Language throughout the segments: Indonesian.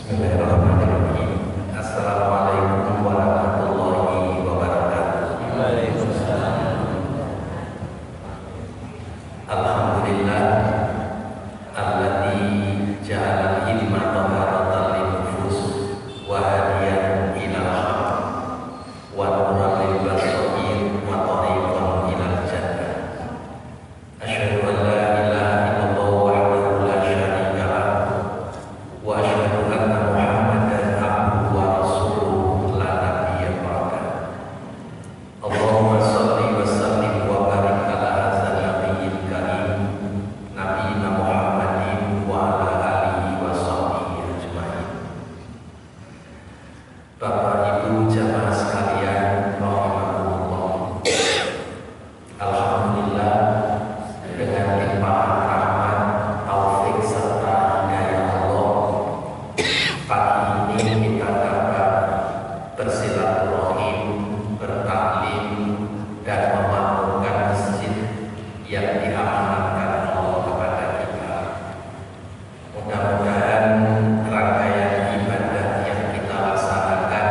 Bismillahirrahmanirrahim. Assalamualaikum warahmatullahi wabarakatuh. Waalaikumsalam. Alhamdulillah alladzi ja'ala al-ilma taharatan lin-nufus wa hadiyan ilal haq wa nuran lil basair wa tariqan ilal jannah. Asyhadu an la ilaha illallah wahdahu la syarika lah wa asyhadu anna Muhammadan abduhu wa rasuluhu la nabiyya ba'da. Allahumma shalli wa sallim wa barik ala hadzal nabiyil karim nabiyina Muhammadin wa ala alihi wa sahbihi ajmain. Bapak Ibu jamaah sekalian rahimakumullah. Alhamdulillah dengan limpahan rahmat, taufik serta hidayah Allah, pagi ini kita dapat bersilaturahim, bertaklim dan memakmurkan masjid yang diamanatkan Allah kepada kita. Mudah-mudahan rangkaian ibadah yang kita laksanakan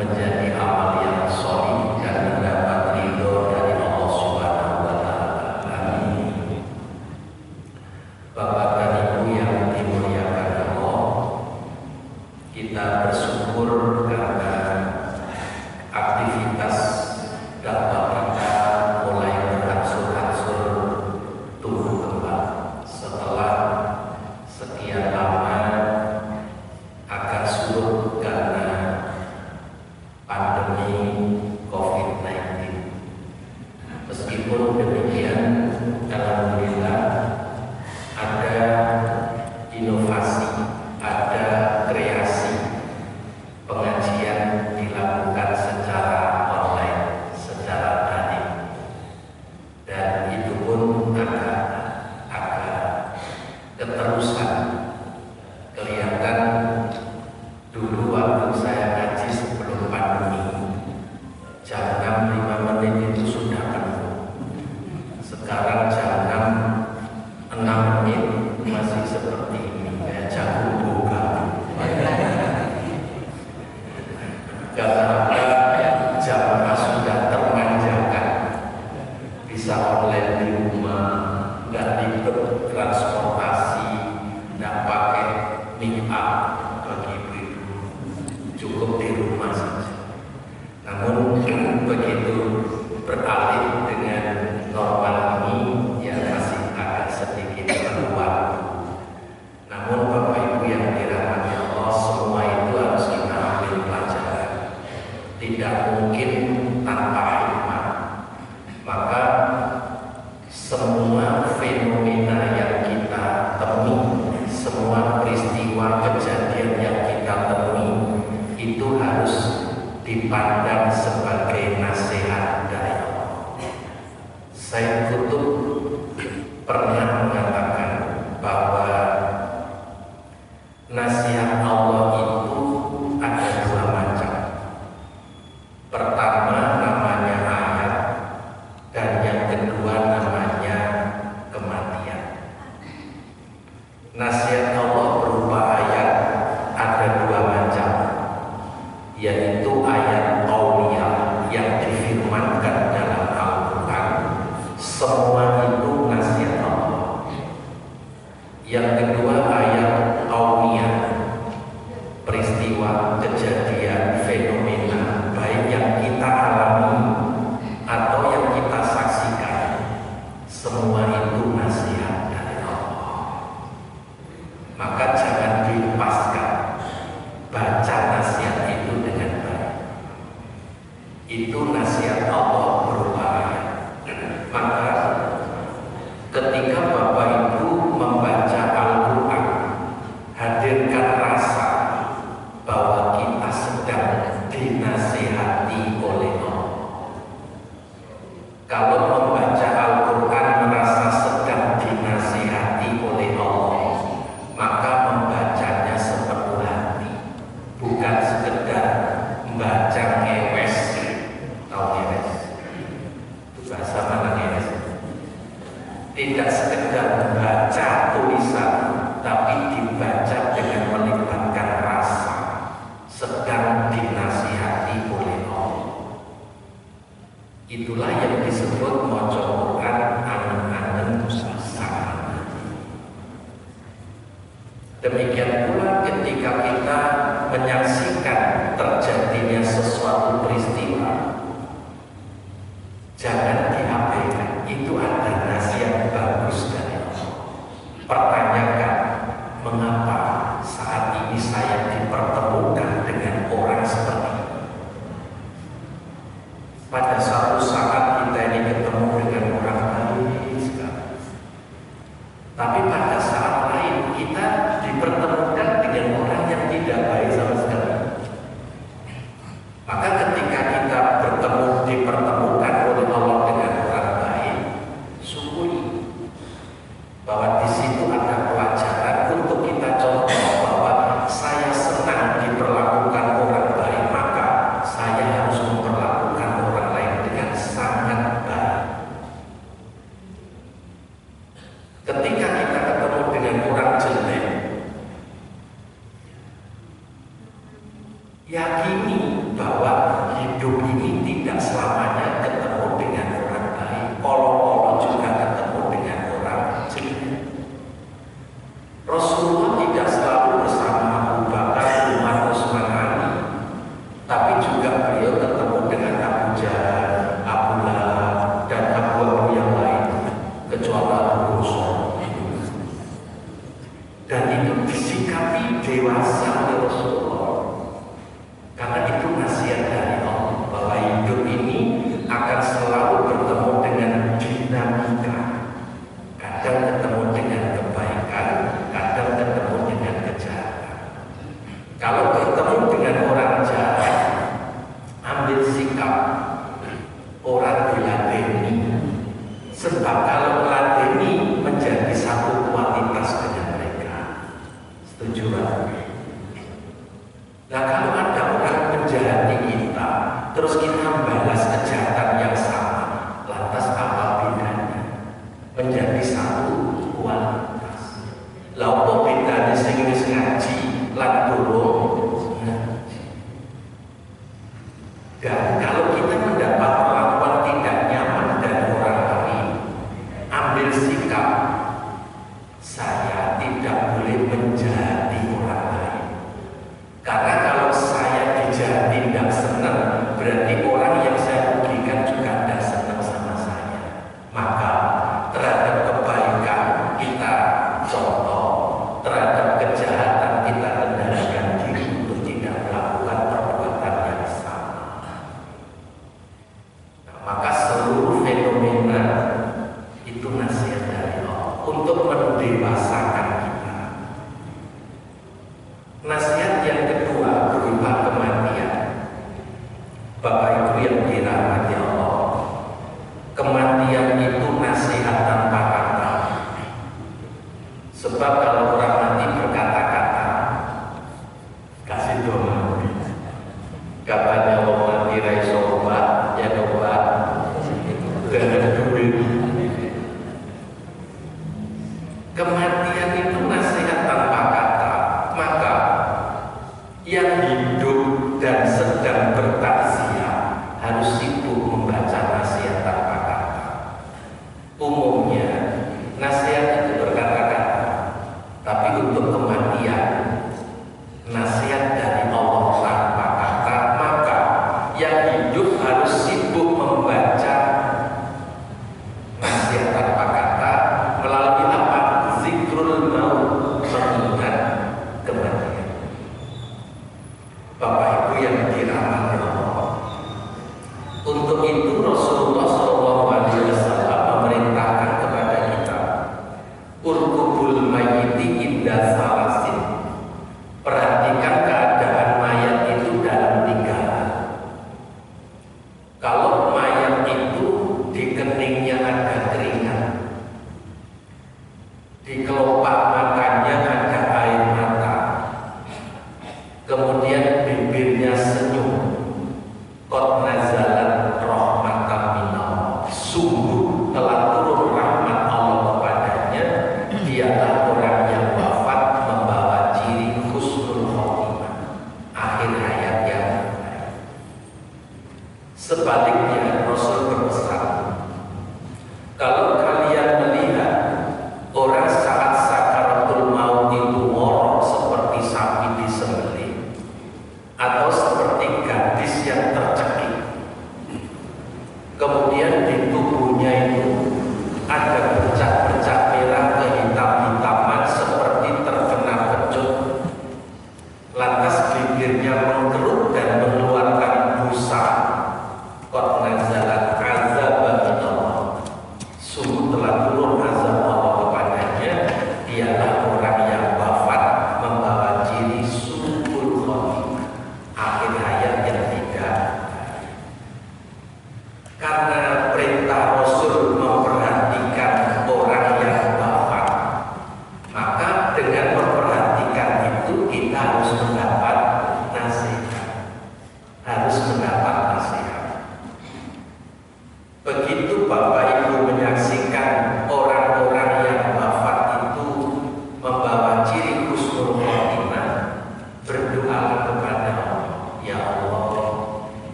menjadi amal yang sholih dan mendapat ridho dari Allah Subhanahu wa Ta'ala. Amin. Bapak dan Ibu yang dimuliakan Allah, kita bersyukur karena aktivitas dakwah kita mulai berangsur-angsur tumbuh kembang setelah sekian lama agak surut karena pandemi COVID-19. Meskipun demikian, alhamdulillah ada inovasi, ada kreasi, pengajian dilakukan secara online, secara daring, dan itu pun agak keterusan. Kelihatan dulu waktu saya ngaji sebelum pandemi, jam 6 5 menit itu sudah penuh. Sekarang jam 6 menit masih seperti ini, kayak jagung boga. Karena jamaah sudah termanjakan, bisa online di rumah, nggak ribet transportasi, nggak pakai meet up bagi ibu-ibu, cukup di rumah saja. Namun begitu beralih dengan normal ini, ya masih agak sedikit perlu waktu. Namun Bapak Ibu yang dirahmati Allah, semua itu harus kita ambil pelajaran. Tidak mungkin tanpa hikmah. Maka semua fenomena yang kita temui, semua peristiwa kejadian yang kita temui itu harus dipandang sebagai nasihat dari Allah. Sayyid Qutb pernah mengatakan bahwa nasihat Allah itu ada dua macam. Pertama namanya ayat, dan yang kedua namanya kematian. Nasihat Allah berupa ayat ada dua macam, yaitu ayat qauliyah yang difirmankan dalam Al-Quran. Semua itu nasihat Allah. Yang kedua ayat qauliyah, peristiwa, kejadian, fenomena baik yang kita alami atau yang kita saksikan, semua itu nasihat dari Allah. Maka jangan dilepaskan, baca nasihat itu dengan baik. Itu nasihat Allah berupa ayat. Maka ketika Bapak Ibu membaca Al-Quran, hadirkan rasa bahwa kita sedang dinasihati oleh Allah. Kalau membaca Al-Quran merasa sedang dinasihati oleh Allah, maka membacanya sepenuh hati, bukan sekedar membaca ngewes. Tahu ngewes? Itu bahasa mana ngewes? Tidak sekedar membaca tulisan, tapi dibaca dengan melibatkan Demikian pula ketika kita menyaksikan terjadinya sesuatu peristiwa, jangan diabaikan. Itu ada nasihat bagus dari Allah. Pertanyakan, mengapa saat ini saya dipertemukan dengan orang seperti ini? Pada suatu saat kita ini ketemu dengan orang baik sekali, tapi pada saat lain kita dipertemukan dengan orang yang tidak baik sama sekali. Maka ketika kita dipertemukan oleh Allah dengan orang baik, syukuri bahwa di situ ada pelajaran untuk kita contoh bahwa saya senang diperlakukan orang baik, maka saya harus memperlakukan orang lain dengan sangat baik. Ketika kita ketemu dengan orang jelek, yakini bahwa hidup ini tidak selamanya ketemu dengan orang baik. Olo-olo juga ketemu dengan orang jelek. Rasulullah tidak selalu bersama Abu Bakar, Umar, Utsman, Ali, tapi juga beliau ketemu dengan Abu Jahal, Abu Lahab, dan Abu yang lain, kecuali Abu Hurairah. Dan itu disikapi dewasa oleh Rasulullah, karena itu nasihat dari Allah bahwa hidup ini akan selalu bertemu dengan dinamika. Kadang ketemu dengan kebaikan, kadang ketemu dengan kejahatan. Kalau bertemu dengan orang jahat, ambil sikap orang diladeni. Sebab kalau meladeni menjadi satu kualitas dengan mereka. Setuju Pak? Nah, kalau ada orang menjahati kita, terus kita membalas kejahatan yang sama, lantas apa bedanya? Menjadi satu kualitas. Lah apa bedanya sing wis ngaji lan durung ngaji? Dan kalau kita mendapat perlakuan tidak nyaman dari orang lain, ambil sikap, saya tidak boleh menjahati orang lain. Karena kalau saya dijahati tidak senang, berarti orang yang saya rugikan juga tidak senang sama saya. Maka terhadap kebaikan kita contoh, terhadap kejahatan kita kendalikan diri untuk tidak melakukan perbuatan yang sama. Nah, maka seluruh fenomena itu nasihat dari Allah untuk mendewasakan kita. Nasihat yang kedua berupa kematian. Bapak Ibu yang dirahmati Allah, kematian itu nasihat tanpa kata. Sebab kalau orang mati berkata-kata, kasih doa. Katanya orang mati raiso obat, ya obat dengan duit. Kematian itu nasihat tanpa kata. Maka yang hidup dan sedang bertakziah harus sibuk membaca nasihat tanpa kata. Umumnya nasihat itu berkata-kata, tapi untuk kematian nasihat dari Allah tanpa kata. Maka yang hidup harus sibuk membaca nasihat tanpa kata melalui apa? Zikr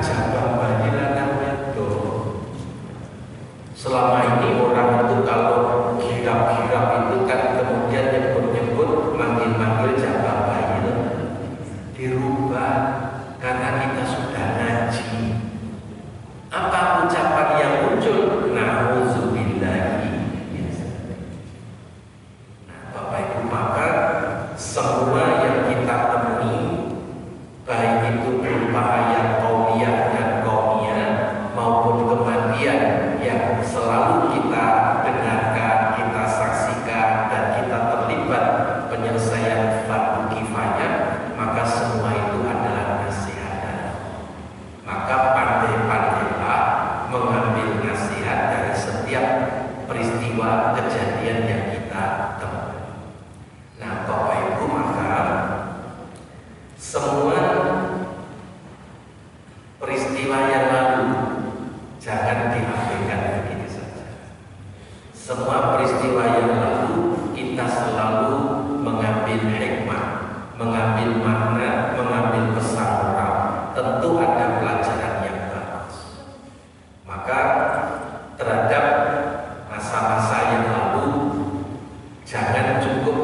jabang bayi lanang itu. Selama ini orang itu kalau kirap-kirap itu kan kemudian nyebut-nyebut manggil-manggil jabang bayi itu dirubah karena kita sudah ngaji. Apa ucapan yang muncul? Na'udzubillahi. Nah, Bapak Ibu, maka semua yang kita temui, baik itu berupa ayat qauliyah dan qauliyah maupun kematian yang selalu kita dengarkan, kita saksikan, dan kita terlibat penyelesaian fardu kifayah, maka semua itu adalah nasihat. Maka pandai-pandailah mengambil nasihat dari setiap peristiwa kejadian yang kita temui. Nah, Bapak Ibu, maka semua peristiwa yang lalu jangan diabaikan begitu saja. Semua peristiwa yang lalu kita selalu mengambil hikmah, mengambil makna, mengambil pesan moral. Tentu ada pelajaran yang bagus. Maka terhadap masa-masa yang lalu jangan cukup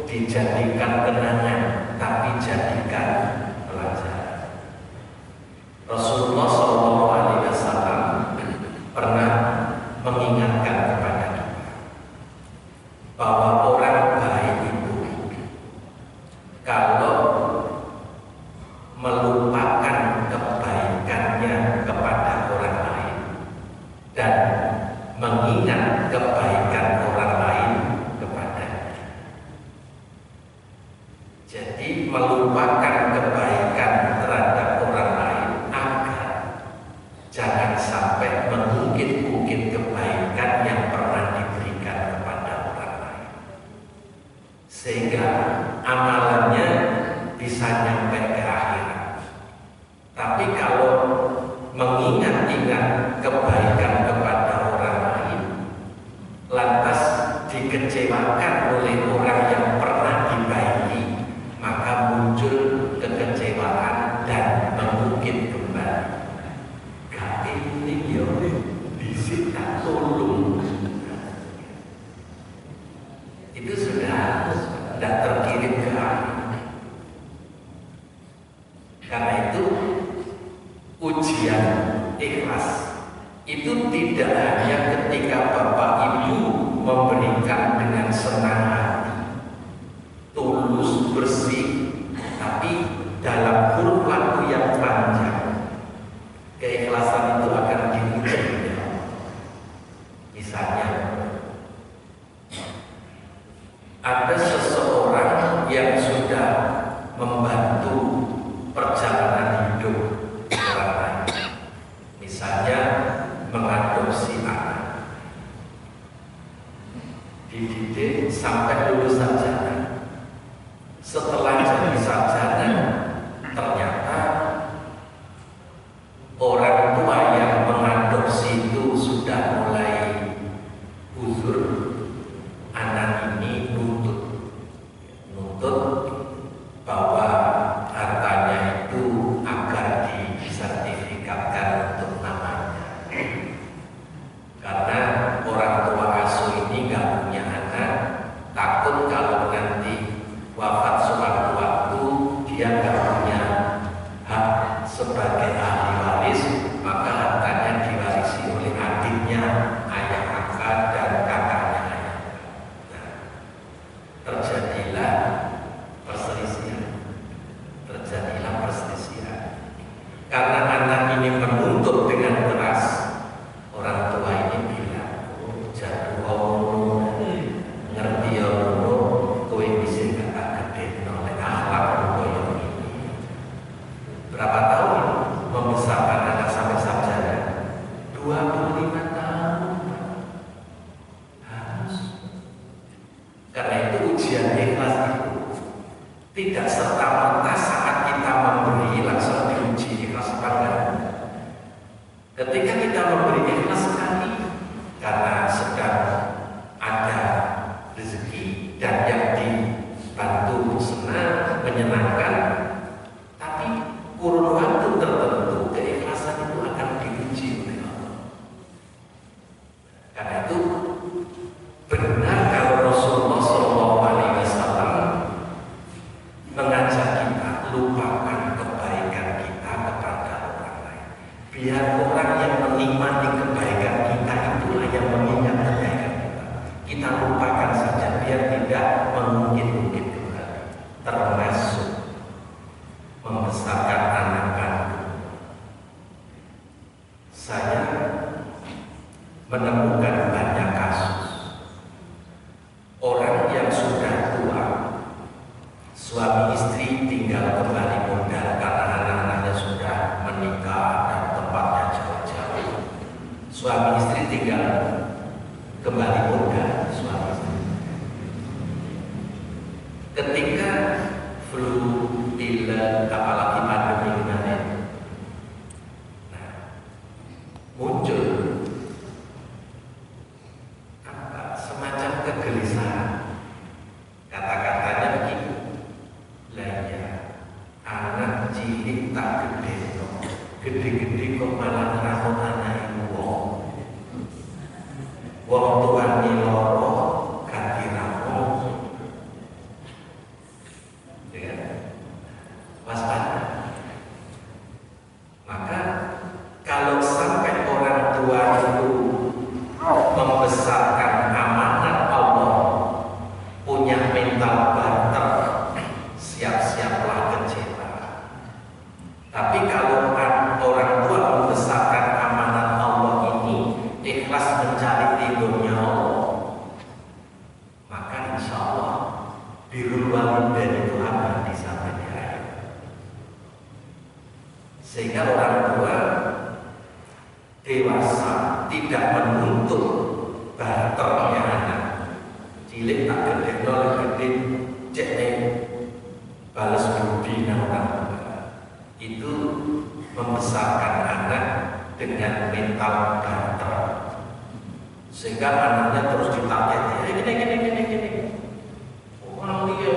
dijadikan kenangan, tapi jadikan pelajaran. Rasulullah SAW pernah mengingatkan kepada kita bahwa orang baik itu kalau melupakan kebaikannya kepada orang lain dan mengingat kebaikan orang lain kepadanya. Jadi melupakan kebaikan terhadap orang lain agar jangan sampai mengungkit-ungkit kebaikan yang pernah diberikan kepada orang lain, sehingga amalannya bisa nyampe ke akhirat. Tapi kalau mengingat-ingat kebaikan kepada orang lain lantas dikecewakan oleh orang yang pernah dibaiki, maka muncul kekecewaan dan mengungkit kembali. Gak ini yo disita tolong. Itu sudah tidak terkirim ke akhir. Karena itu ujian ikhlas itu tidak hanya ketika Bapak Ibu memberikan dengan senang hati, tulus, bersih, tapi dalam kurun waktu yang panjang keikhlasan itu akan diuji. Misalnya ada seseorang yang sudah membantu perjalanan hidup orang lain, misalnya mengadopsi anak, dididik sampai lulus sarjana. Setelah jadi sarjana, ternyata orang tua yang mengadopsi itu sudah mulai uzur. Anak ini nuntut bahwa hartanya itu agar disertifikatkan untuk namanya, karena orang tua asuh ini gak punya anak, takut kalau nanti wafat sewaktu-waktu dia gak punya hak sebagai ahli waris, maka hartanya diwarisi oleh adiknya, ayah angkat, dan kakaknya ayah. Nah, terjadilah perselisihan. Karena anak ini menuntut dengan keras, orang tua ini bilang, oh, jatuh Allah, ngerti ya Allah, kowe bisa kata gede oleh akhlak kowe ini. Berapa tahun membesarkan anak sampai sarjana? 25 tahun. Harus. Karena itu ujian ikhlas itu tidak serta-merta saat kita memberi langsung diuji ikhlas apa enggak. Ketika kita memberi ikhlas sekali karena sedang ada rezeki dan yang dibantu senang menyenangkan, tapi kurun waktu Biar orang yang menikmati kebaikan kita itulah yang mengingat kebaikan kita. Kita lupakan saja biar tidak mengungkit-ungkit kembali. Termasuk membesarkan anak kandung. Saya menemukan banyak kasus orang yang sudah tua, suami istri tinggal kembali modal karena anak-anaknya sudah menikah dan tempatnya jauh-jauh. Suami istri tinggal kembali modal, suami istri. Ketika flu, pilek, apalagi pandemi kemarin, muncul semacam kegelisahan. Kata-katanya begini, lah ya, anak cilik tak gede kok, gede-gede kok malah ngerawat anak wong. Wong tuane loro gak dirawat. Ya, waspada. Maka kalau sampai orang tua itu membesarkan amanat Allah, punya mental banter, siap-siaplah kecewa. Tapi kalau orang tua membesarkan amanat Allah ini, ikhlas mencari ridhonya Allah, maka insya Allah birrul walidain itu abadi sampai di akhir. Sehingga orang tua dewasa tidak menuntut barternya anak. Cilik tak gede, nol gede, cek balas budi orang tua. Itu membesarkan anak dengan mental barter, sehingga anaknya terus ditarget. Gini. Orang dia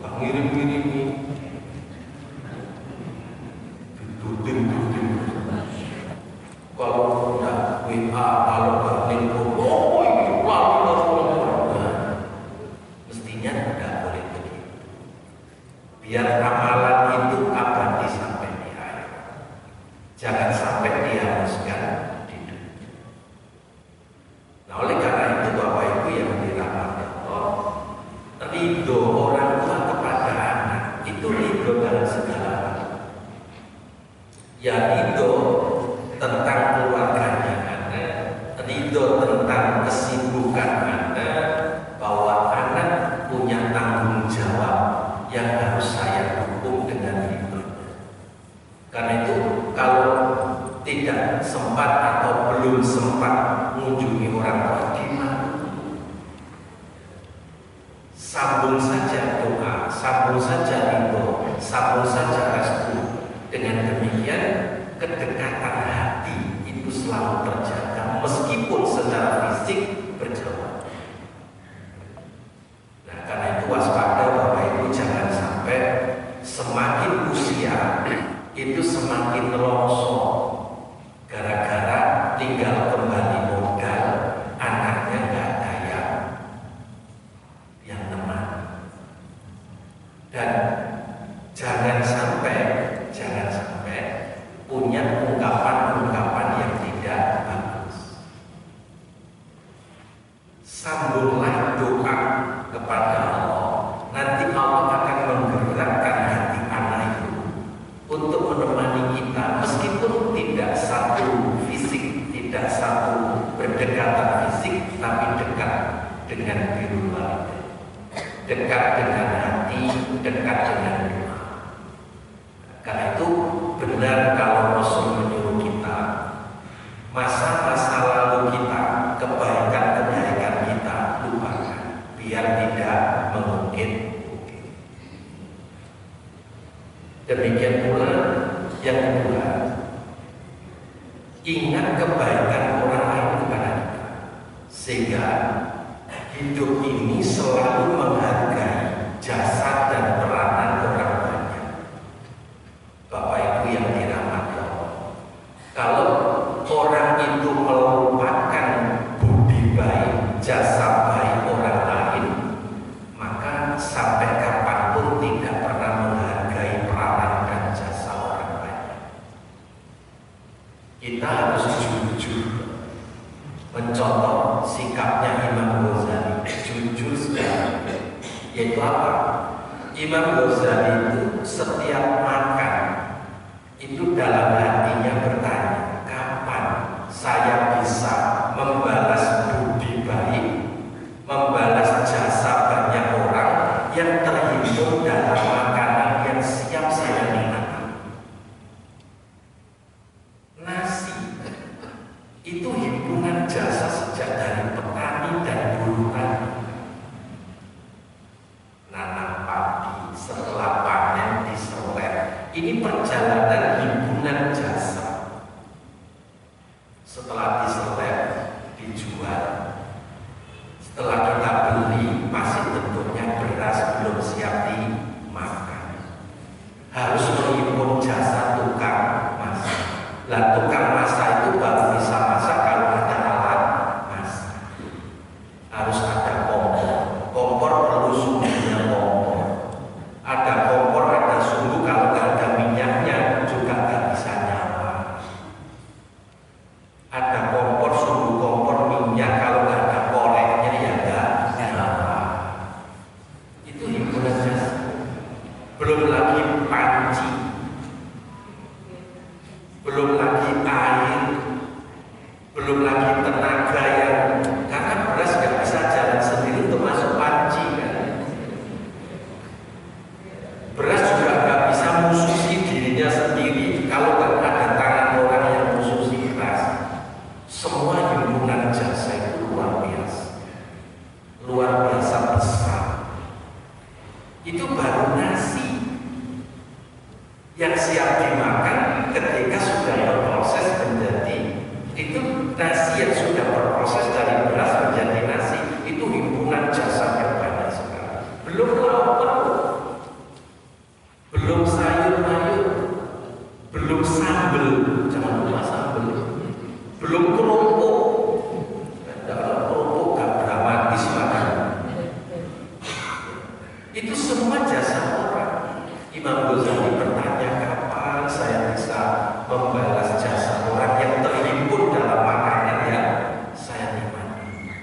ngirim-ngirimi, ditutin. Kalau udah WA, kalau nggak nelpon, mestinya tidak boleh begitu. Biar amalan itu abadi sampai di akhir. Jangan sampai dihapuskan di dunia. Nah, oleh karena itu Bapak Ibu yang dirahmati Allah, ridho orang tua kepada anak itu ridho dalam segala hal. Ya ridho tentang keluarganya anak, ridho tentang kesibukan anak, bahwa anak punya tanggung jawab yang harus saya dukung dengan ridho. Karena itu kalau tidak sempat atau belum sempat mengunjungi orang tua, gimana? Sambung saja doa, sambung saja ridho, sambung saja restu. Dengan demikian kedekatan hati itu selalu terjaga meskipun secara fisik berjauhan. Nah, karena itu waspada Bapak Ibu, jangan sampai semakin usia itu semakin longsor gara-gara tinggal kembali modal, anaknya nggak ada yang nemani. Dan jangan sampai punya ungkapan-ungkapan yang tidak bagus. Sambunglah doa kepada Allah. Nanti Allah akan menggerakkan hati anak itu untuk menemani kita, meskipun tidak satu fisik, tidak satu berdekatan fisik, tapi dekat dengan birrul walidain, dekat dengan hati, dekat dengan doa. Karena itu benar kalau Rasul menyuruh kita, masa-masa lalu kita, kebaikan-kebaikan kita lupakan, biar tidak mengungkit-ungkit. Demikian pula yang kedua, ingat kebaikan orang lain kepada kita, sehingga hidup ini selalu menghargai jasa dan peranan orang banyak. Bapak Ibu yang dirahmati Allah, kalau orang itu melupakan budi baik, jasa baik orang lain, maka sampai kapanpun tidak pernah menghargai peranan dan jasa orang lain. Imam Ghazali itu setiap makan itu dalam hatinya bertanya, kapan saya bisa membalas budi baik, membalas jasa banyak orang yang terhimpun dalam makanan yang siap saya nikmati. Nasi itu himpunan jasa sejak dari petani dan buruh tani. Nanam padi, setelah panen diserlet. Ini perjalanan himpunan jasa. Setelah diserlet, dijual. Setelah kita beli, masih bentuknya beras belum siap dimakan. Harus menghimpun jasa tukang masak. Lah tukang masak itu baru bisa masak kalau ada alat masak. Harus ada kompor. Kompor perlu sumbernya kompor. Ada kompor, ada sumbu, kalau nggak ada minyaknya juga nggak bisa nyala. Ada kompor, sumbu kompor, minyak, kalau nggak ada koreknya ya nggak nyala. Itu himpunan jasa. Belum lagi panci, belum lagi air, belum lagi tenaga yang, karena beras nggak bisa jalan sendiri untuk masuk panci kan. Beras juga nggak bisa musuhi dirinya sendiri kalau nggak ada tangan orang yang musuhi beras. Semua himpunan jasa itu luar biasa besar. Itu baru nasi yang siap dimakan ketika sudah berproses menjadi, itu nasi yang sudah berproses dari beras menjadi nasi, itu himpunan jasa yang banyak sekali. Belum lauk, belum sayur-mayur, belum sambel, jangan lupa sambel, belum kerupuk. Kalau kerupuk gak dramatis makan. Itu semua jasa orang. Imam Ghazali bertanya, kapan saya bisa membalas jasa orang yang terhimpun dalam makanan yang saya nikmati.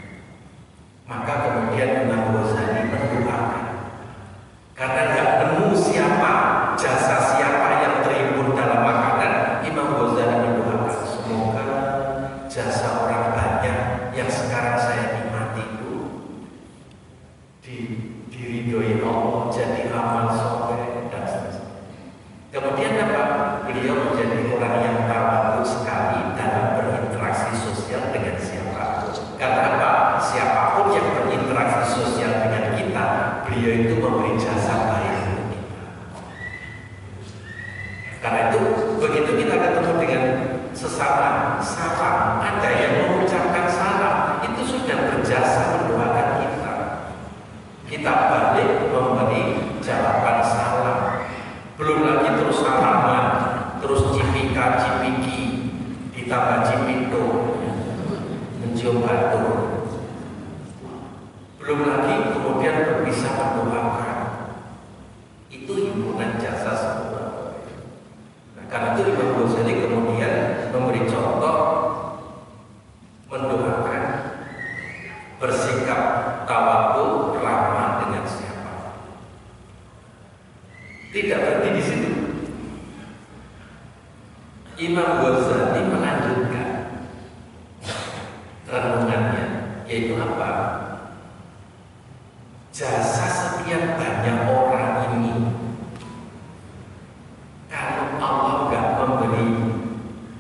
Maka kemudian Imam Ghazali mendoakan, karena nggak nemu jasa siapa yang terhimpun dalam makanan. Imam Ghazali mendoakan, semoga jasa orang banyak yang sekarang saya nikmati itu diridhoi Allah, jadi amal soleh dan seterusnya. Kemudian apa? Beliau menjadi orang yang tawadhu sekali dalam berinteraksi sosial dengan siapapun. Karena apa? Siapapun yang berinteraksi sosial dengan kita, beliau itu memberi jasa baik untuk kita. Karena itu begitu kita ketemu dengan sesama, salam, ada yang mengucapkan salam, itu sudah berjasa mendoakan kita. Kita balik memberi jawaban salam. Belum lagi terus salaman, terus cipika-cipiki, ditambah cipito, mencium batuk. Belum lagi kemudian berpisah mendoakan. Itu himpunan jasa semua. Nah, karena itu Imam Ghazali kemudian memberi contoh mendoakan, bersikap tawadhu, ramah dengan siapa. Tidak berhenti di situ. Imam Ghazali melanjutkan renungannya, yaitu apa? Jasa sekian banyak orang ini, kalau Allah nggak memberi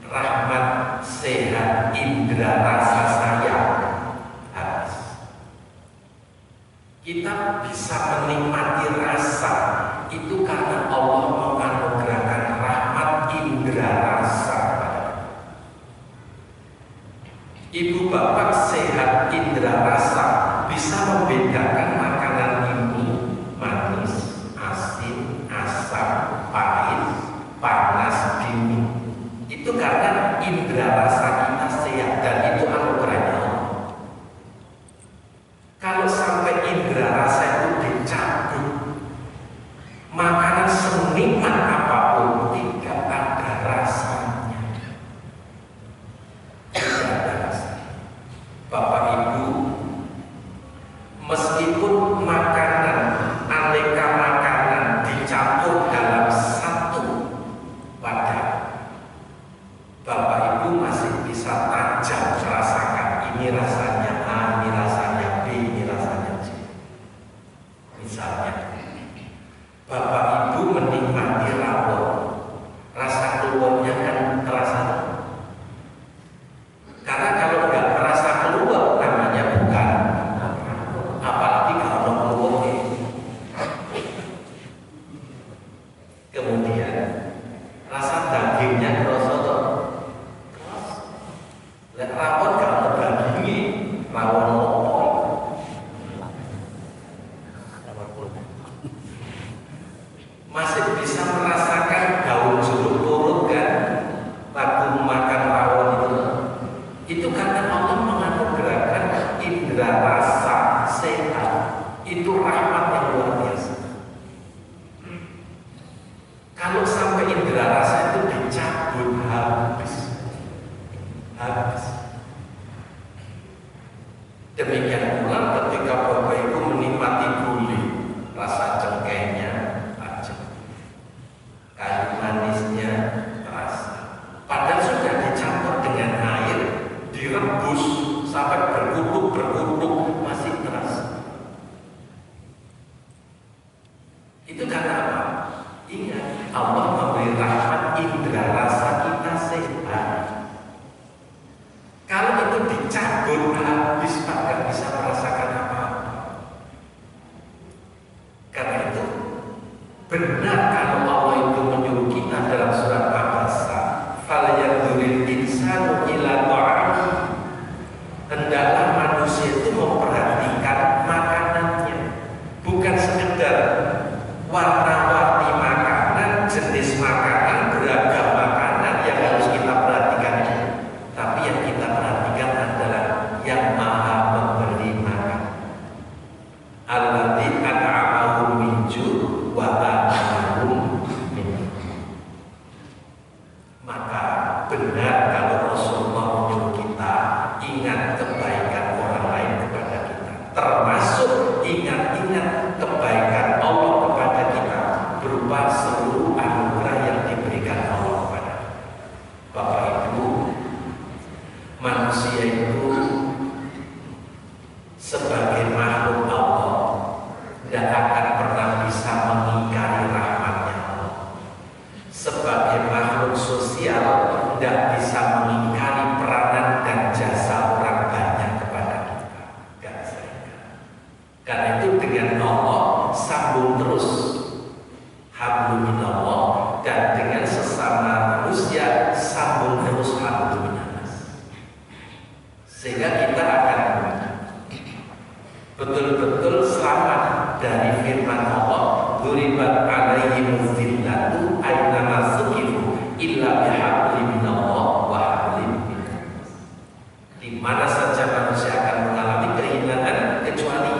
rahmat, sehat, indera rasa saya, habis. Kita bisa menikmati rasa itu karena Allah menganugerahkan rahmat indera rasa. Ibu bapak sehat indera rasa, bisa membedakan makanan ini manis, asin, asam, pahit, panas, dingin. Itu karena indera rasa kita sehat, dan itu anugerahnya Allah. Kalau sampai indera rasa itu dicabut, makanan senikmat apapun tidak ada rasanya. Tidak ada rasanya. Bapak Ibu, meskipun makanan, aneka makanan pada Bapak Ibu masih bisa tajam merasakan ini rasanya A, ini rasanya B, ini rasanya C. Misalnya Bapak Ibu menikmati rawon, rasa keluarnya kan terasa. Karena kalau nggak merasa keluar namanya bukan, apalagi kalau keluar. Kemudian rasa dagingnya kerasa tuh. Lihat rawon kalau dagingnya rawon opo. Masih bisa merasakan daun jeruk purut kan waktu makan rawon itu karena Allah menganugerahkan indera rasa sehat. Itu rahmat yang luar biasa. Kalau sampai indera rasa itu dicabut habis. Demikian pula ketika Bapak Ibu menikmati gulai, rasa cengkehnya aja, kayu manisnya terasa. Padahal sudah dicampur dengan air, direbus sampai berkutuk masih terasa. Itu karena apa? Ingat, Allah memberi rahmat indera rasa kita sehat. Kalau itu dicabut habis, Pak, bisa merasakan apa-apa. Karena itu benar kalau Allah itu menyuruh kita dalam surat Abasa, "Falyanzuril insanu ila ta'ami." Hendaklah manusia itu memperhatikan makanannya, bukan sekedar warna-warni makanan, jenis makanan, beragam makanan yang harus kita perhatikan, tapi yang kita perhatikan adalah yang Maha memberi makan. Alladzi at'amahum min ju' wa amanahum min. Maka benar kalau Rasulullah menyuruh kita ingat kebaikan orang lain kepada kita, termasuk ingat kebaikan Allah kepada kita berupa seluruh anugerah yang diberikan Allah kepada Bapak Ibu. Manusia itu sebagai makhluk Allah tidak akan pernah bisa mengingkari rahmatnya Allah. Sebagai makhluk sosial tidak bisa mengingkari peranan dan jasa orang banyak kepada kita. Gak bisa. Karena itu dengan Allah sambung terus hablum minallah, dan dengan sesama manusia sambung terus hablum minannas. Sehingga kita akan betul-betul selamat dari firman Allah, "Duribat alaihimuz zillatu ainama suqifu illa bihablin minallah wa hablin minannas." Di mana saja manusia akan mengalami kehinaan kecuali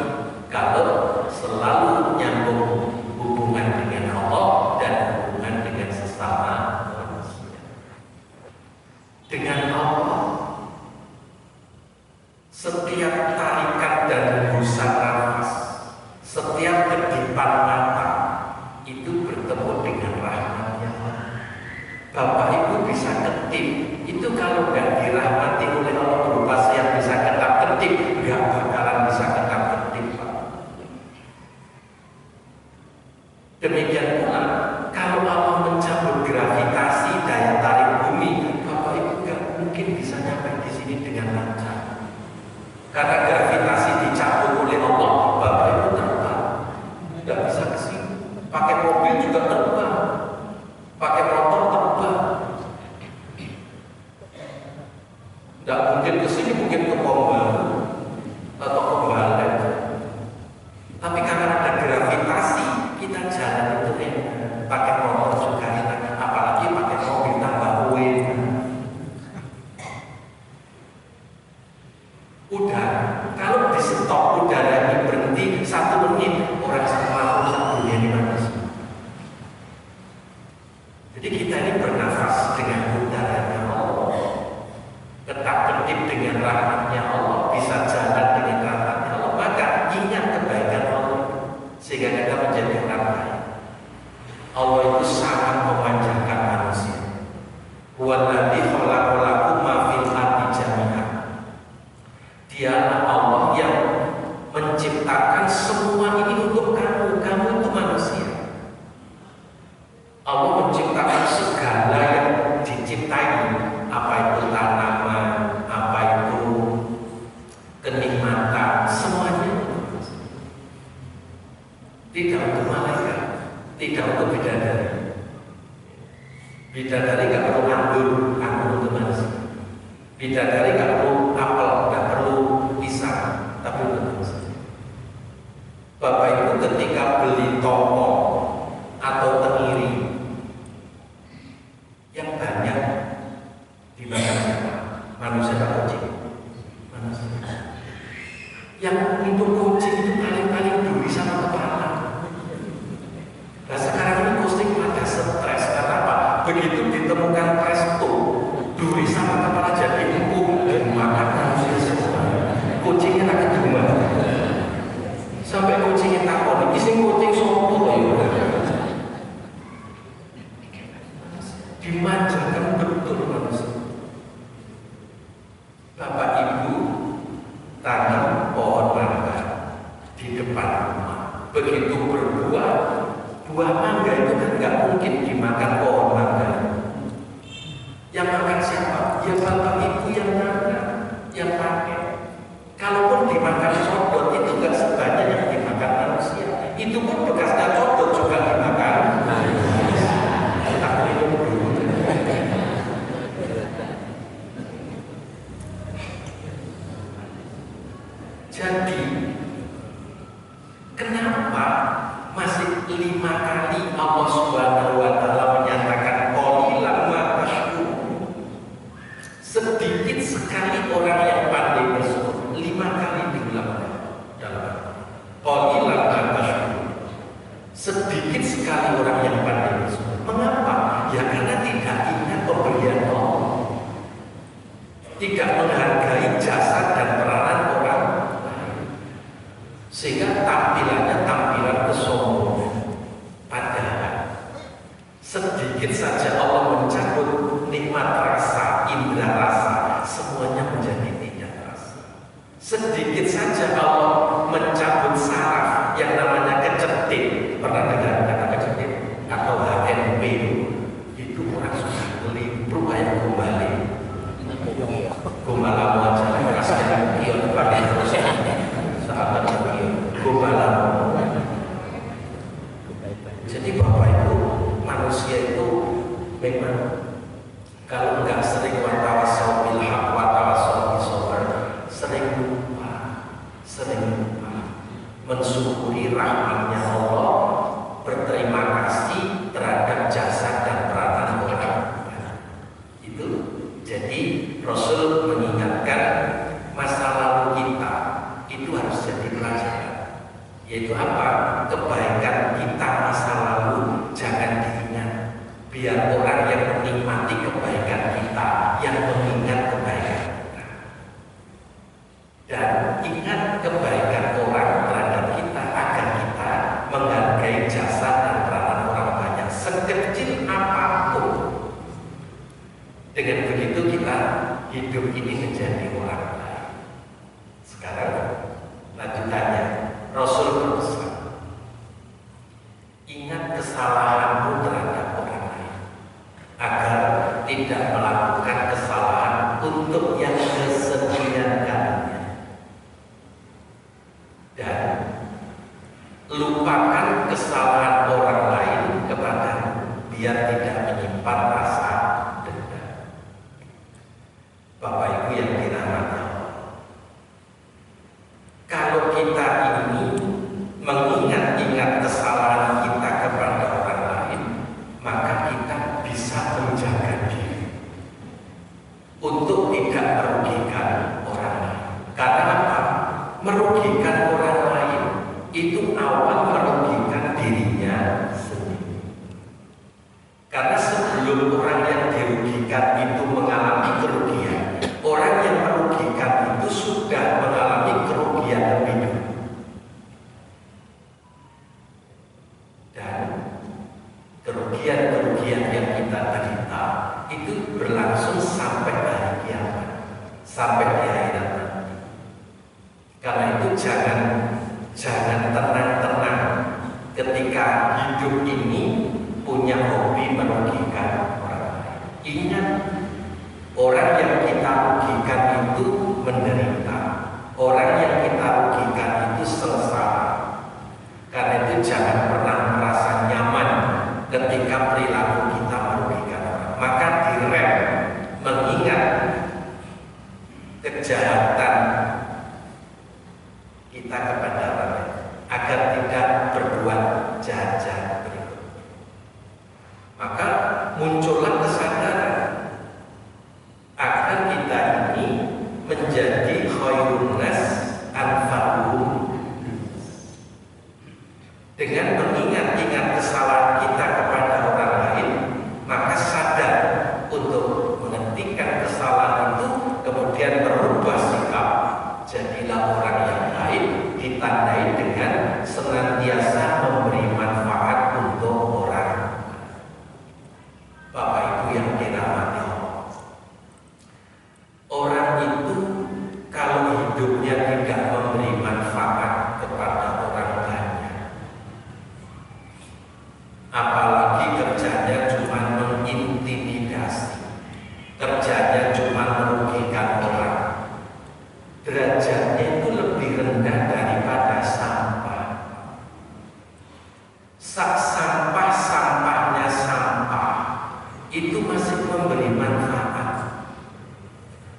kalau selalu nyambung hubungan dengan Allah dan hubungan dengan sesama manusia. Dengan Allah, setiap tarikan dan hembusan nafas, setiap kedipan mata itu bertemu dengan rahmatnya. Bapak Ibu bisa ketip, itu kalau nggak dirahmati oleh Allah berupa yang bisa ketap ketip, nggak bakalan bisa ketap ketip, Pak. Demikian pula kalau Allah mencabut gravitasi daya tarik bumi, Bapak Ibu nggak mungkin bisa nyampe di sini dengan lancar. Karena gravitasi dicabut oleh Allah, Bapak Ibu terbang, nggak bisa ke sini. Pakai mobil juga terbang, pakai motor terbang, nggak mungkin ke sini, mungkin ke Pembaru atau ke Balen. Tapi karena ada gravitasi, kita jalan itu enak. Pakai motor juga enak, apalagi pakai mobil tambah enak. Udah, kalau di stop udara ini berhenti 1 menit, orang semua satu dunia di mana sih? Jadi kita ini bernafas dengan udaranya Allah, tetap ketip dengan rahmatnya Allah, bisa jalan dengan rahmatnya Allah. Maka ingat kebaikan Allah, sehingga kita menjadi orang baik. Allah itu sangat memanjakan manusia. Bidadari nggak perlu anggur, anggur itu manis. Bidadari nggak perlu apel, nggak perlu pisang, tapi itu manis. Bapak Ibu ketika beli toko atau teniri yang banyak dimakan siapa? Manusia atau kucing? Manusia. Yang untuk kucing itu paling-paling duri sama kepala. Nah sekarang ini kucing pada stres karena apa? Begitu ditemukan presto, duri sama kepala jadi empuk dan makan manusia semua. Kucingnya nak kedua. Sampai kucingnya takut, ini kucing sopo ya. Dimanjakan betul manusia. Bapak Ibu tanam pohon mangga di depan rumah. Begitu berbuah, buah mangga itu kan nggak mungkin dimakan pohon mangga. Yang makan siapa? Ya Bapak Ibu yang makan, yang pakai. Kalaupun dimakan sodot itu nggak sebanyak yang dimakan manusia. Itu pun bekasnya sodot juga dimakan. Tak minum dulu. Jadi kenapa masih 5 kali Allah Subhanahu wa Ta'ala menyatakan qalilan ma tashkurun? Sedikit sekali orang yang pandai bersyukur. 5 kali diulang dalam qalilan ma tashkurun. Sedikit sekali orang yang pandai bersyukur. Mengapa? Ya karena tidak ingat pemberian Allah, tidak menghargai jasa dan peranan orang, sehingga tampilannya tampilan kesombongan. Padahal sedikit saja Allah mencabut nikmat rasa, indera rasa, semuanya menjadi tidak rasa. Sedikit saja Allah mencabut saraf yang namanya kecetit. Pernah dengar kata kecetit atau HNP? Itu orang sudah beli berupaya kembali. Kumbalamu aja kasih kion pakai terus sahabat kumbalamu. Jadi Bapak Ibu, manusia itu memang kalau nggak sering watawasau bil haq watawasau bis sabr, sering lupa mensyukuri rahmatnya Allah, berterima kasih terhadap jasa dan peranan orang. Itu jadi Rasul mengingatkan masa lalu kita itu harus jadi pelajaran, yaitu apa? Kebaikan kita masa lalu jangan diingat, biar orang yang menikmati kebaikan kita yang mengingat kebaikan kita. Dan ingat kebaikan orang terhadap kita agar kita menghargai jasa dan peranan orang banyak sekecil apapun. Dengan begitu kita hidup ini menjadi orang baik. Sekarang lanjutannya Rasul berpesan, ingat kesalahanmu terhadap orang lain agar tidak melakukan kesalahan untuk yang kesediakannya, dan lupakan kesalahan orang lain kepadamu biar tidak menyimpan rasa dendam. Bapak Ibu yang dirahmati Allah, kalau kita ini mengingat-ingat kesalahan kita kepada orang lain, maka kita bisa menjaga diri untuk tidak merugikan orang lain. Karena apa? Merugikan orang lain itu awal merugikan dirinya sendiri. Karena sebelum orang yang dirugikan itu mengalami kerugian, orang yang merugikan itu sudah mengalami kerugian lebih dulu. Dan kerugian-kerugian yang kita derita itu berlangsung sampai hari kiamat, sampai di akhirat nanti. Karena itu jangan tenang-tenang ketika hidup ini punya hobi merugikan orang lain. Ingat, orang yang kita rugikan itu menderita, orang yang kita rugikan itu sengsara. Karena itu jangan pernah merasa nyaman ketika perilaku kita merugikan orang. itu masih memberi manfaat.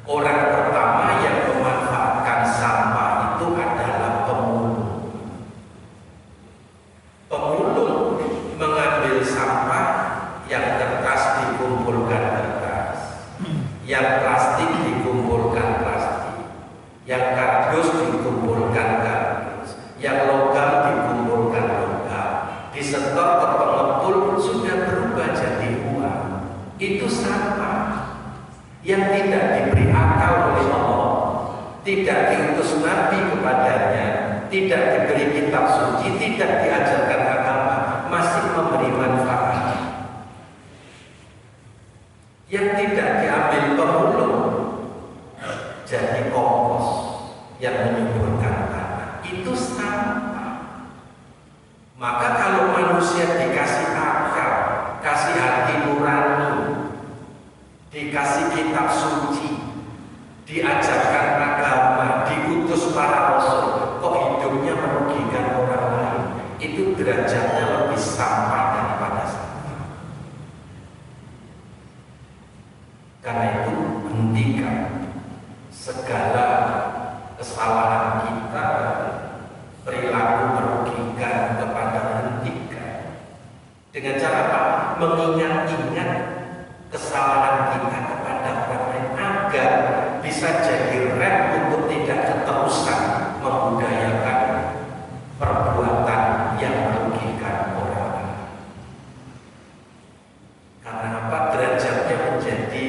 Orang pertama yang memanfaatkan sampah itu adalah pemulung. Pemulung mengambil sampah, yang kertas dikumpulkan kertas, yang plastik dikumpulkan plastik, yang kardus dikumpulkan kardus, yang logam dikumpulkan logam, disetor ke pengepul, sudah berubah jadi uang. Itu sampah yang tidak diberi akal oleh Allah, tidak diutus Nabi kepadanya, tidak diberi kitab suci, tidak diajarkan agama, masih memberi manfaat. Yang tidak diambil pemulung jadi kompos yang menyuburkan tanah, itu sampah. Maka kalau manusia dikasih akal, kasih hati nurani, dikasih kitab suci, diajarkan agama, diutus para rasul, kok hidupnya merugikan orang lain, itu derajatnya lebih sampah daripada sampah. Karena itu hentikan segala kesalahan kita, perilaku merugikan kepada, hentikan. Dengan cara apa? Mengingat-ingat kesalahan kita kepada orang lain agar bisa jadi rem untuk tidak keterusan membudayakan perbuatan yang merugikan orang lain. Karena apa? Derajatnya menjadi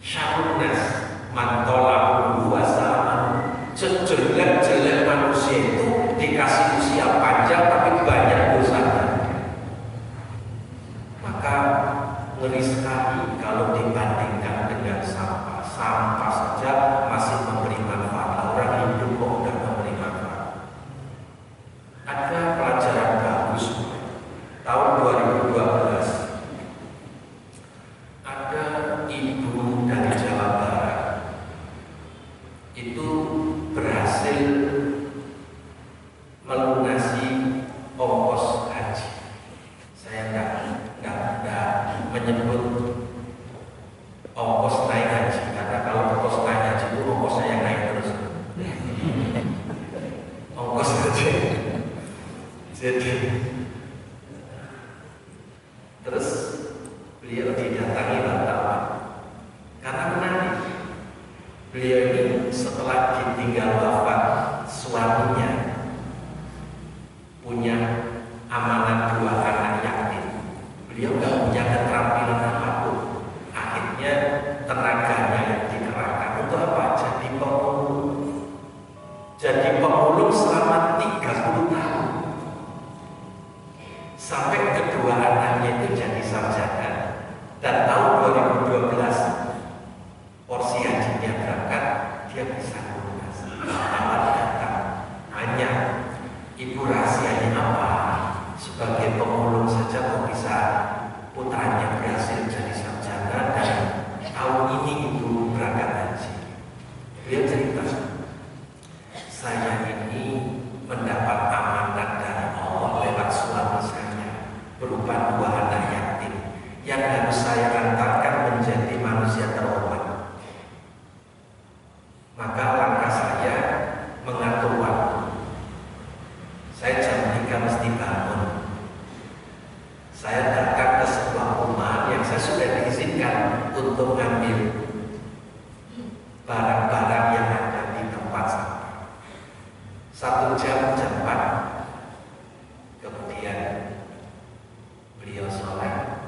syarunnas mantolahu wasaman. Sejelek-jelek manusia itu dikasih usia panjang tapi banyak dosanya. Maka ngeri sekali kalau dibandingkan dengan sampah. Sampah saja masih memberi manfaat. Orang hidup kok udah memberi manfaat. Ada pelajaran bagus tahun 2012. Ada ibu dari Jawa Barat itu berhasil melunasi ongkos haji. Saya nggak menyebut ongkos naik haji, karena kalau ongkos naik haji itu ongkosnya yang naik terus. Ongkos haji. Jadi terus beliau didatangi wartawan. Karena menarik, beliau ini setelah ditinggal wafat suaminya, punya amanat 2 anak yatim. Beliau nggak punya keterampilan apapun. Akhirnya tenaganya yang dikerahkan untuk apa? Jadi pemulung. Jadi pemulung selama 30 tahun. Sampai kedua anaknya itu jadi sarjana. Dan tahun 2012 porsi hajinya berangkat, dia bisa lunas. Awal datang, hanya ibu rahasianya apa? Sebagai pemulung saja kok bisa putranya berhasil jadi sarjana dan tahun ini ibu berangkat haji. Dia cerita, saya ini mendapat amanat dari Allah lewat suami saya berupa 2 anak yatim yang harus saya antarkan menjadi manusia terhormat. Maka langkah saya mengatur waktu. Saya jam 3 mesti bangun. Saya datang ke sebuah rumah yang saya sudah diizinkan untuk mengambil barang-barang yang ada di tempat sampah. 1 jam, jam 4. Kemudian beliau sholat.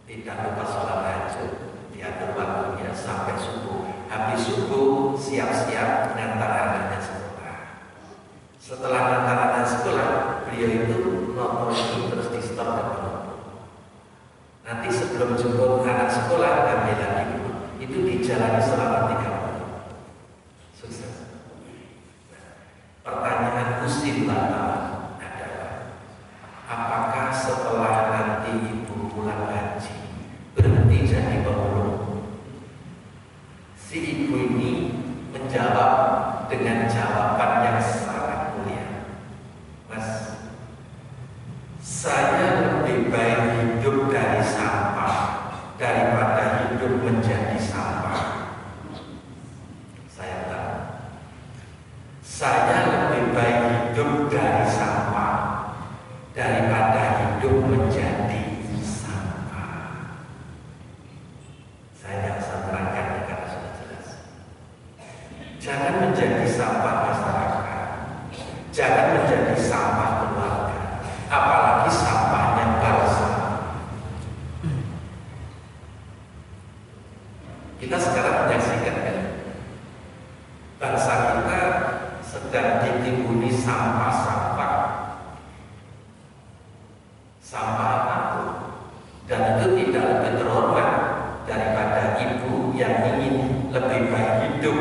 Tidak lupa sholat tahajud, diatur waktunya sampai subuh. Habis subuh siap-siap ngantar anaknya sekolah. Setelah ngantar anak sekolah, beliau itu nonton ini terus di stop dan menonton. Nanti sebelum jemput anak sekolah ambil lagi, itu dijalani selama 3 menit. Sukses. Pertanyaan musim adalah, apakah setelah nanti ibu pulang haji berhenti jadi pemulung? Si ibu ini menjawab dengan jawaban yang sangat mulia. Mas, saya lebih baik hidup dari sampah menjadi sampah masyarakat, jangan menjadi sampah keluarga, apalagi sampahnya bangsa. Kita sekarang menyaksikan kan, bangsa kita sedang ditimbuni sampah-sampah, sampah apapun, dan itu tidak lebih terhormat daripada ibu yang ingin lebih baik hidup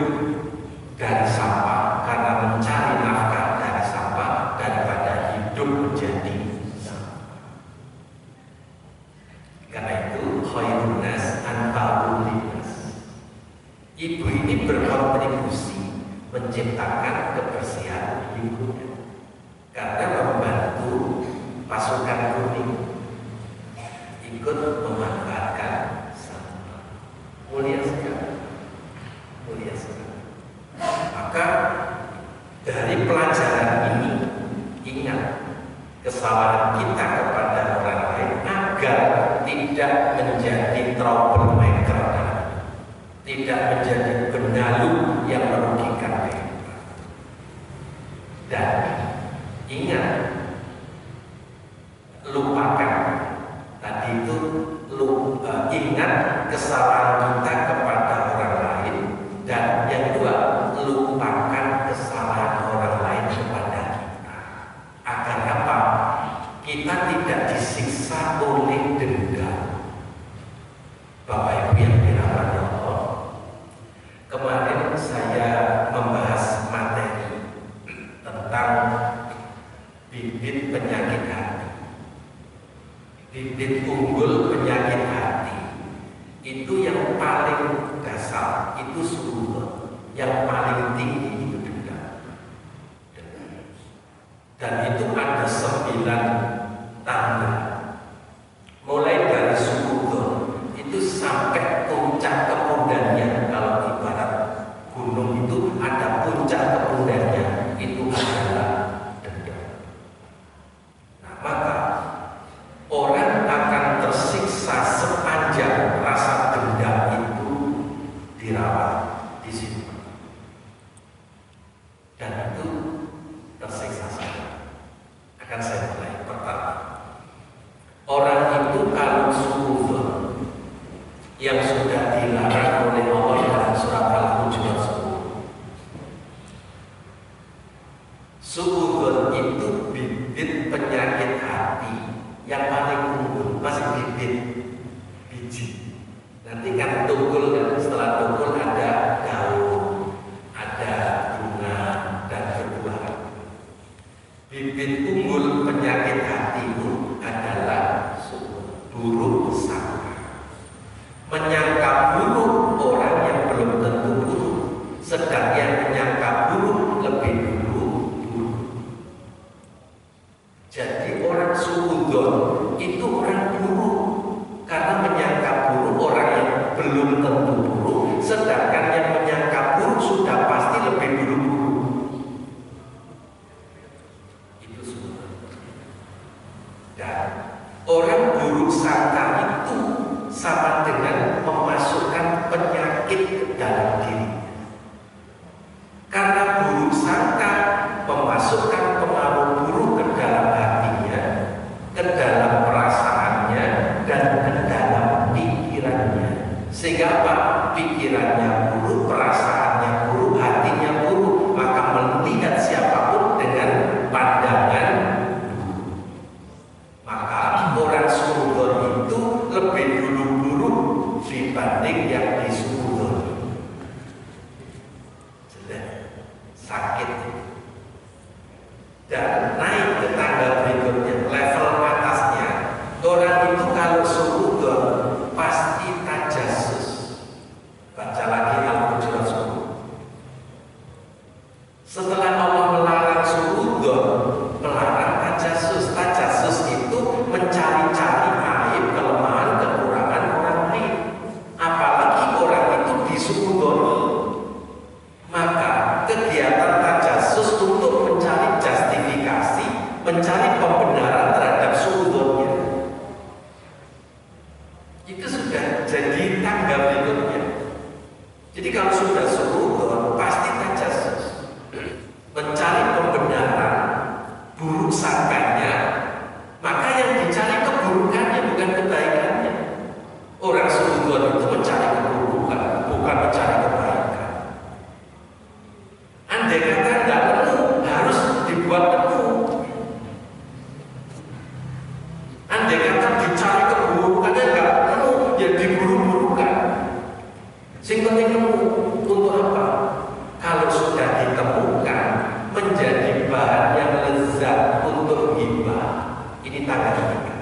dari sampah karena mencari nafkah dari sampah daripada hidup menjadi sampah. Karena itu khairun nas anfa'uhum linnas. Ibu ini berkontribusi menciptakan kebersihan lingkungan karena membantu pasukan kuning ikut memanfaatkan sampah. Mulia sekali, mulia sekali. Maka dari pelajaran ini, ingat kesalahan kita kepada orang lain agar tidak menjadi troublemaker, tidak menjadi benalu yang merugikan kehidupan. Dan ingat, lupakan tadi itu, ingat kesalahan kita kepada orang lain, dan yang kedua, lupakan kesalahan orang lain kepada kita. Agar apa? Kita tidak disiksa oleh dendam. Bapak Ibu yang dirahmati Allah, kemarin saya membahas materi tentang bibit penyakit hati. Bibit unggul penyakit hati itu yang paling dasar itu suhu, yang paling tinggi itu dendam. Dan itu ada 9 tanda. Mulai dari suhu itu sampai puncak kemudiannya. Kalau ibarat gunung itu ada puncak kemudiannya, itu adalah dendam. Nah, maka orang akan tersiksa sepanjang rasa dendam itu dirawat di situ, dan itu tersiksa saja. Akan saya mulai. Pertama, orang itu kalau suudzon yang sudah dilarang oleh Allah dalam surat Al-Hujurat 10, suudzon itu bibit penyakit hati yang paling unggul, masih bibit, biji. Nanti kan tunggul, dan setelah tunggul ada daun, ada bunga, dan berbuah. Bibit unggul penyakit hati itu adalah buruk sangka. Menyangka buruk orang yang belum tentu buruk, sedang yang menyangka buruk lebih dulu buruk. Jadi orang suudzon itu orang buruk karena menyangka buruk orang yang belum tentu buruk, sedangkan yang menyangka buruk sudah pasti lebih dulu buruk. Itu suudzon. Dan orang buruk sangka itu sama dengan memasukkan penyakit ke dalam diri. Karena buruk sangka memasukkan pengaruh buruk ke dalam hatinya, ke dalam perasaannya, dan ke dalam pikirannya. Sehingga apa? Pikirannya buruk, perasaannya buruk, hatinya buruk, maka melihat siapapun dengan pandangan buruk. Maka orang suudzon itu lebih dulu buruk dibanding yang disuudzon. Sudah sakit. Dan naik ke tangga berikutnya, level atasnya, orang itu kalau suudzon pasti tajasus. Baca lagi Al-Hujurat 10. Setelah Allah melarang suudzon, melarang tajasus. Tajasus itu mencari-cari aib, kelemahan, kekurangan orang lain. Apalagi orang itu disuudzoni. Maka kegiatan tajasus untuk mencari justifikasi, mencari pembenaran terhadap suudzonnya, itu sudah jadi tangga berikutnya. Jadi kalau sudah suudzon pasti tajasus. buruk sangkanya, maka yang dicari keburukannya bukan kebaikannya. Orang suudzon itu mencari keburukan, bukan mencari kebaikan. Andai kata tidak nemu, harus dibuat nemu. Andai kata dicari keburukannya nggak nemu, ya diburu-burukan. Sing penting nemu untuk apa? Kalau sudah ditemukan menjadi bahan yang lezat untuk hibah. Ini tangga ketiga.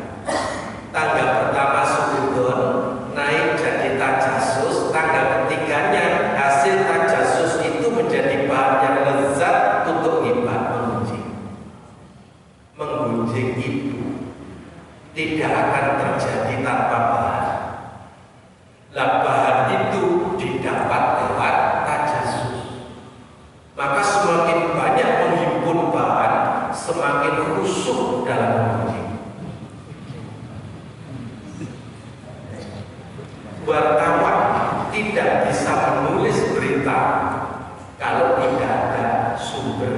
Tangga pertama suudzon, naik jadi tajasus. Tangga ketiganya hasil tajasus itu menjadi bahan yang lezat untuk hibah, menggunjing itu tidak akan terjadi tanpa bahan. Lah bahan itu didapat lewat tajasus. Maka semakin banyak menghimpun bahan, semakin khusyuk dalam mengunjing. Wartawan tidak bisa menulis berita kalau tidak ada sumber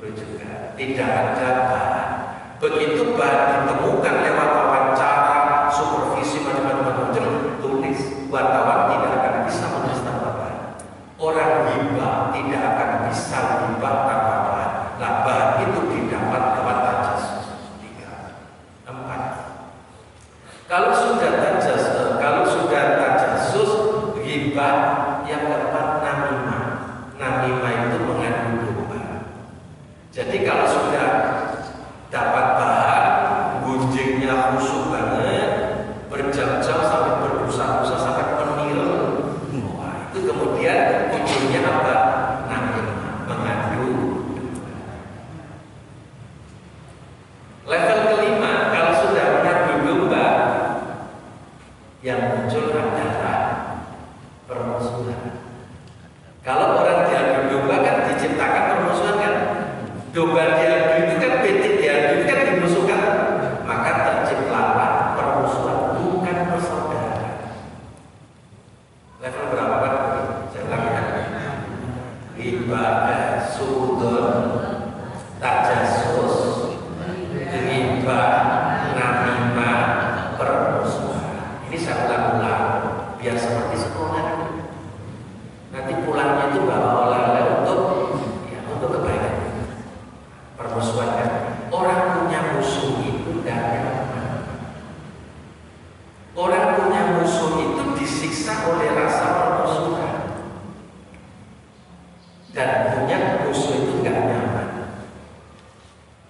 rujukan, tidak ada bahan. Begitu bahan ditemukan lewat wawancara, supervisi macam-macam, tulis. Wartawan tidak akan bisa menulis tanpa bahan. Orang hibah tidak akan bisa hibah tanpa bahan. Nah, bahan itu didapat lewat tajasus. 3, 4. Kalau sudah tajasus hibah, yang keempat namimah. Namimah itu mengadu domba. Jadi kalau sudah dapat bahan, gunjingnya khusyuk banget, berjam-jam sampai berbusa-busa sampai penil. Wah, itu kemudian ujungnya apa? Namimah, mengadu. Level kelima, kalau sudah mengadu domba, yang muncul adalah permusuhan. Kalau orang diadu domba kan diciptakan permusuhan kan? Domba diadu itu kan betik diadu itu kan dimusuhkan. Maka terciptalah permusuhan, bukan persaudaraan. Level berapa kan? Saya ulangi. Ibadah, suudzon, tajasus, hibah, namimah, permusuhan. Ini saya ulang-ulang biar seperti sekolah. Nanti pulangnya itu bawa oleh-oleh untuk kebaikan. Permusuhan kan, orang punya musuh itu gak nyaman. Orang punya musuh itu disiksa oleh rasa permusuhan. Dan punya musuh itu gak nyaman.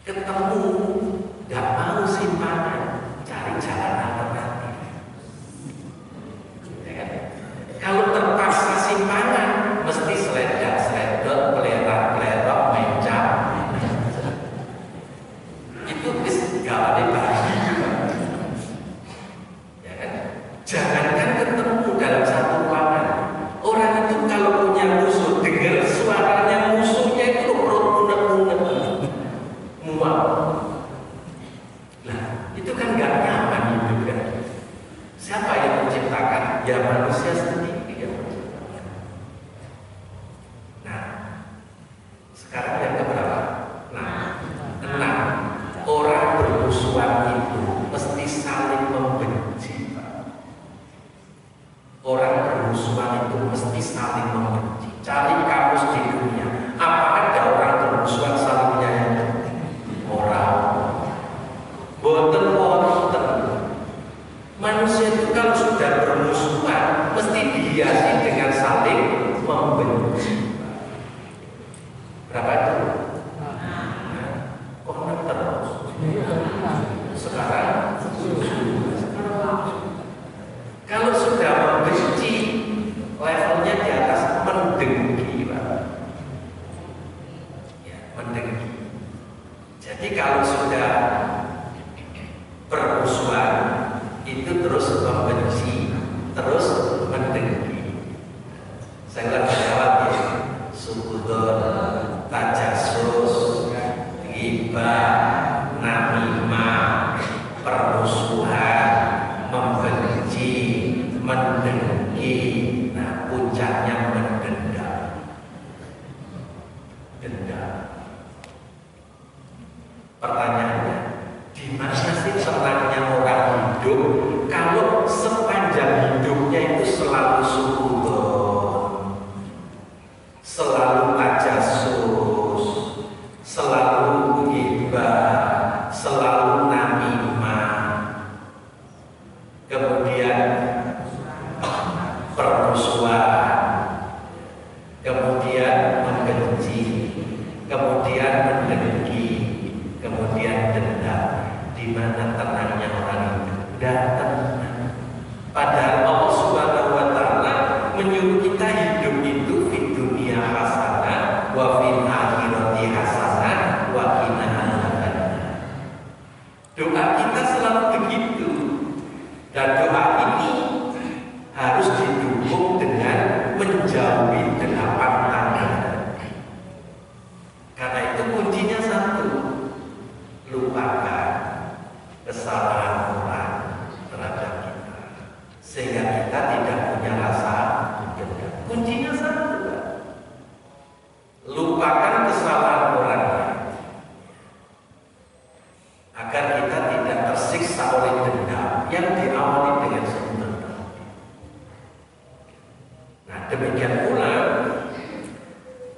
Ketemu gak mau simpangan, cari jalan alternatif. Ya kan? Kalau terpaksa simpangan, mesti seledak-seledot, pelerak-pelerok, mencap. Itu gawane bayi. Ya kan? Jangankan ketemu dalam satu ruangan. Orang itu kalau punya musuh, dengar suaranya musuhnya itu perut unek-unek, mual. Nah, itu kan gak nyaman hidup kan? Siapa yang menciptakan? Ya manusia sendiri yang menciptakan. Nah, sekarang yang keberapa? Nah, 6. Orang bermusuhan itu mesti saling membenci. Orang bermusuhan itu mesti saling membenci. Cari kamus di dunia. Apa ada orang bermusuhan saling menyayangi? Orang. Boten-boten. Manusia itu kalau sudah bermusuhan mesti dihiasi dengan saling membenci. Berapa itu? Kok terus? Sekarang kalau sudah membenci, levelnya di atas mendengki, Pak. kemudian permusuhan, kemudian membenci, kemudian mendengki, kemudian dendam. Di mana tenangnya orang itu? Dan tenang. Padahal Allah Subhanahu wa Ta'ala menyuruh kita hidup itu di dunia hasanah, wa fil akhirati hasanah, wa qina adzabannar. Doa kita selalu begitu. Dan doa ini harus didukung dengan menjauhi 8 tangga. Karena itu kuncinya satu, lupakan kesalahan orang terhadap kita, sehingga kita tidak punya rasa dendam. Kuncinya satu, lupakan kesalahan orang agar kita tidak tersiksa oleh dendam yang diawali dengan dendam. Nah, demikian pula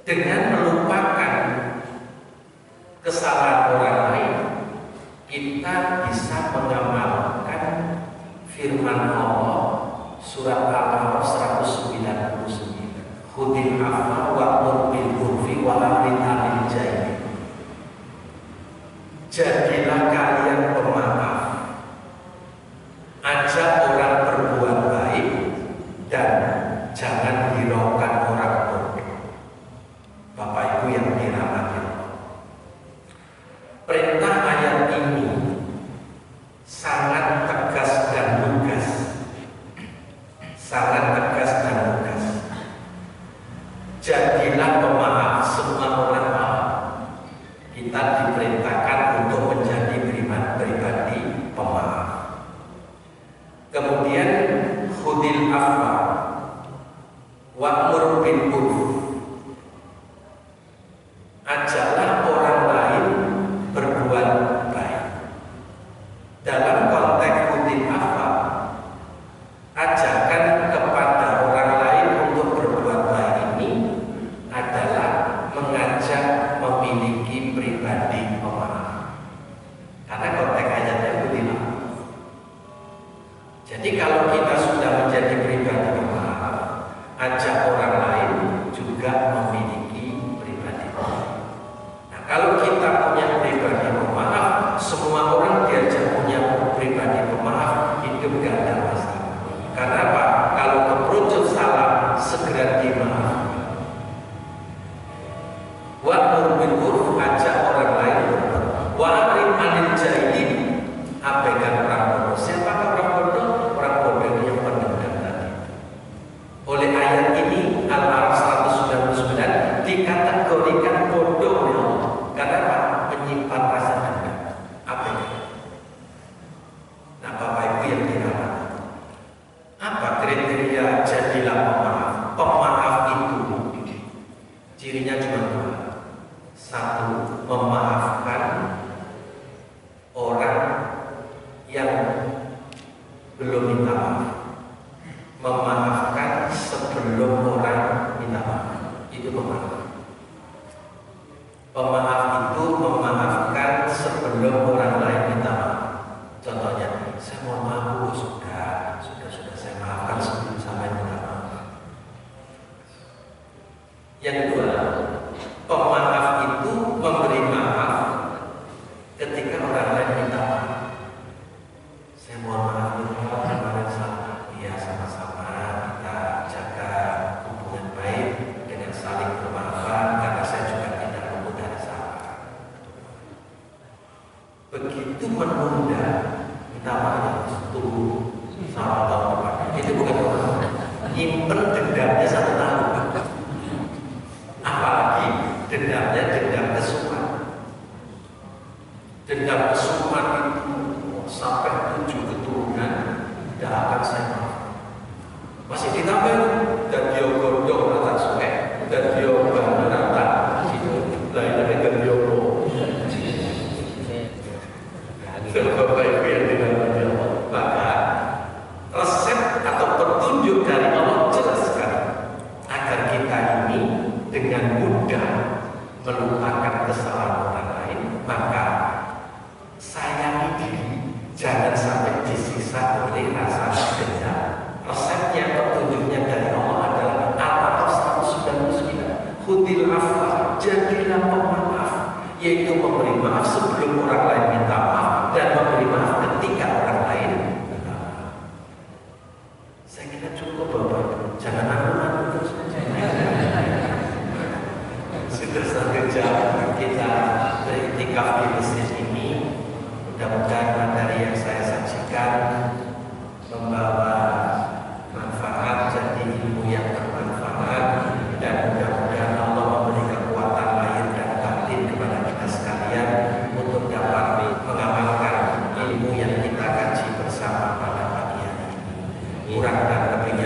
dengan melupakan kesalahan orang lain, kita bisa mengamalkan firman Allah surat Al-A'raf 199. Khudil afwa wa'mur bil urfi wa amrin 'anil jahil. Jadilah kalian pemaaf, ajak orang berbuat baik, dan jangan hiraukan orang bodoh. Bapak Ibu yang dirahmati Allah, perintah ayat ini sangat tegas dan lugas. Sangat tegas dan lugas. Jadilah pemaaf, semua orang maaf. Kita diperintahkan untuk menjadi pribadi pemaaf. Kemudian khudil afwa wa'mur bil urf. Ajaklah orang lain berbuat baik. Dalam konteks khudil afwa, ajakan kepada orang lain untuk berbuat baik ini adalah mengajak memiliki pribadi pemaaf. Karena konteks ayatnya khudil afwa. Jadi kalau kita sudah menjadi pribadi pemaaf, ajak orang lain juga memiliki pribadi pemaaf. Nah, kalau kita punya pribadi pemaaf, semua orang diajak punya pribadi pemaaf, hidup gak ada masalah. Karena apa? Kalau keperucut salah, segera dimaafkan. Wa'mur bil urf, ajak orang lain berbuat. Wa'rid 'anil jahilin, abaikan orang bodoh. Siapakah orang bodoh? Orang bodoh yang pendendam tadi. Oleh ayat ini Al-A'raf 199 dikategorikan bodoh oleh Allah. Karena apa? Menyimpan rasa dendam. Apa itu? Nah, Bapak Ibu yang dirahmati, apa kriteria jadilah pemaaf? Pemaaf itu cirinya cuma 2. Satu, memaafkan orang yang belum minta maaf. Memaafkan sebelum orang minta maaf. Itu pemaaf. Pemaaf itu memaafkan sebelum orang lain minta maaf. Contohnya, saya mohon maaf Bu, sudah saya maafkan sebelum sampai minta maaf. Yang kedua, pemaaf itu memberi maaf ketika orang lain minta maaf. Saya mohon maaf Bu, kemarin salah. Iya, sama-sama kita jaga hubungan baik dengan saling bermaafan, karena saya juga tidak luput dari salah. Begitu menunda minta maaf, tunggu sama tahun depan. Itu bukan pemaaf. Nyimpen dendamnya 1 tahun. Apalagi dendamnya dendam kesumat. Dendam kesumat itu sampai 7 keturunan tidak akan saya maaf. Masih ditambah dan dia gondong rata sungai dan dia bangun rata itu lainnya dan dia Bapak Ibu yang dirahmati Allah, maka resep atau petunjuk dari Allah jelas sekali agar kita ini dengan mudah melupakan kesalahan orang lain. Maka sayangi diri, jangan sampai disisa oleh rasa Saya kira cukup Bapak, jangan aku terus. Sudah 1 jam kita beriktikaf di masjid ini. Mudah-mudahan materi yang saya sajikan membawa manfaat, jadi ilmu yang bermanfaat, dan mudah-mudahan Allah memberi kekuatan lahir dan batin kepada kita sekalian untuk dapat mengamalkan ilmu yang kita kaji bersama pada pagi hari ini. Kurang dan lebihnya